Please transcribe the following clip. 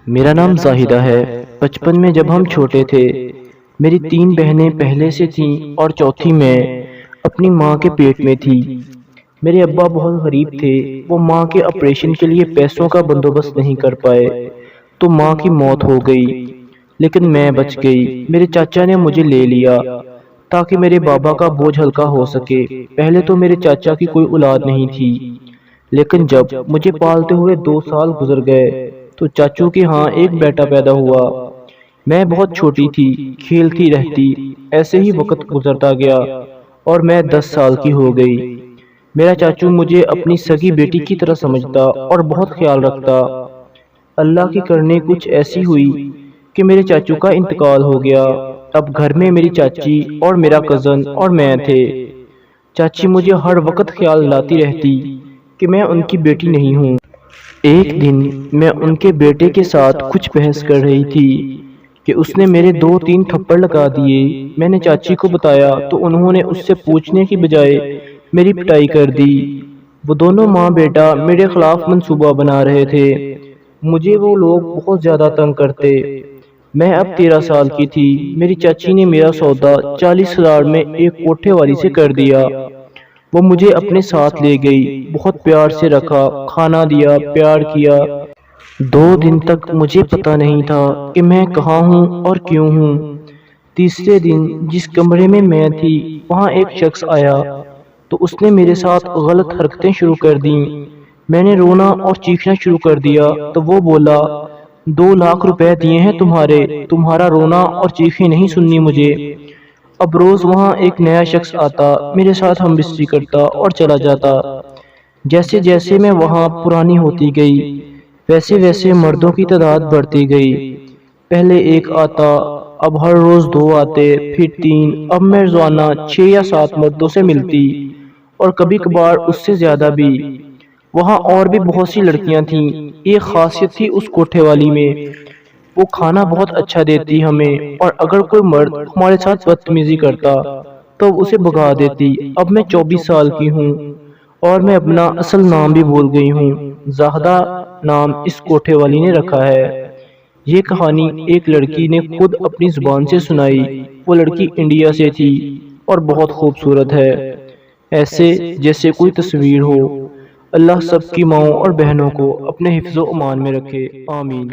میرا نام زاہدہ ہے۔ بچپن میں جب ہم چھوٹے تھے، میری 3 بہنیں پہلے سے تھیں اور چوتھی میں اپنی ماں کے پیٹ میں تھی۔ میرے ابا بہت غریب تھے، وہ ماں کے آپریشن کے لیے پیسوں کا بندوبست نہیں کر پائے تو ماں کی موت ہو گئی، لیکن میں بچ گئی۔ میرے چاچا نے مجھے لے لیا تاکہ میرے بابا کا بوجھ ہلکا ہو سکے۔ پہلے تو میرے چاچا کی کوئی اولاد نہیں تھی، لیکن جب مجھے پالتے ہوئے 2 سال گزر گئے تو چاچو کے ہاں ایک بیٹا پیدا ہوا۔ میں بہت چھوٹی تھی، کھیلتی رہتی، ایسے ہی وقت گزرتا گیا اور میں 10 سال کی ہو گئی۔ میرا چاچو مجھے اپنی سگی بیٹی کی طرح سمجھتا اور بہت خیال رکھتا۔ اللہ کی کرنی کچھ ایسی ہوئی کہ میرے چاچو کا انتقال ہو گیا۔ اب گھر میں میری چاچی اور میرا کزن اور میں تھے۔ چاچی مجھے ہر وقت خیال لاتی رہتی کہ میں ان کی بیٹی نہیں ہوں۔ ایک دن میں ان کے بیٹے کے ساتھ کچھ بحث کر رہی تھی کہ اس نے میرے 2-3 تھپڑ لگا دیے۔ میں نے چاچی کو بتایا تو انہوں نے اس سے پوچھنے کی بجائے میری پٹائی کر دی۔ وہ دونوں ماں بیٹا میرے خلاف منصوبہ بنا رہے تھے۔ مجھے وہ لوگ بہت زیادہ تنگ کرتے۔ میں اب 13 سال کی تھی۔ میری چاچی نے میرا سودا 40,000 میں ایک کوٹھے والی سے کر دیا۔ وہ مجھے اپنے ساتھ لے گئی، بہت پیار سے رکھا، کھانا دیا، پیار کیا۔ 2 دن تک مجھے پتہ نہیں تھا کہ میں کہاں ہوں اور کیوں ہوں۔ تیسرے دن جس کمرے میں میں تھی وہاں ایک شخص آیا تو اس نے میرے ساتھ غلط حرکتیں شروع کر دیں۔ میں نے رونا اور چیخنا شروع کر دیا تو وہ بولا، 2 لاکھ روپے دیے ہیں تمہارا رونا اور چیخیں نہیں سننی مجھے۔ اب روز وہاں ایک نیا شخص آتا، میرے ساتھ ہم بستری کرتا اور چلا جاتا۔ جیسے جیسے میں وہاں پرانی ہوتی گئی، ویسے ویسے مردوں کی تعداد بڑھتی گئی۔ پہلے 1 آتا، اب ہر روز 2 آتے، پھر 3، اب میں روزانہ 6 یا 7 مردوں سے ملتی اور کبھی کبھار اس سے زیادہ بھی۔ وہاں اور بھی بہت سی لڑکیاں تھیں۔ ایک خاصیت تھی اس کوٹھے والی میں، وہ کھانا بہت اچھا دیتی ہمیں، اور اگر کوئی مرد ہمارے ساتھ بدتمیزی کرتا تو اسے بھگا دیتی۔ اب میں 24 سال کی ہوں اور میں اپنا اصل نام بھی بھول گئی ہوں۔ زاہدہ نام اس کوٹھے والی نے رکھا ہے۔ یہ کہانی ایک لڑکی نے خود اپنی زبان سے سنائی۔ وہ لڑکی انڈیا سے تھی اور بہت خوبصورت ہے، ایسے جیسے کوئی تصویر ہو۔ اللہ سب کی ماؤں اور بہنوں کو اپنے حفظ و امان میں رکھے، آمین۔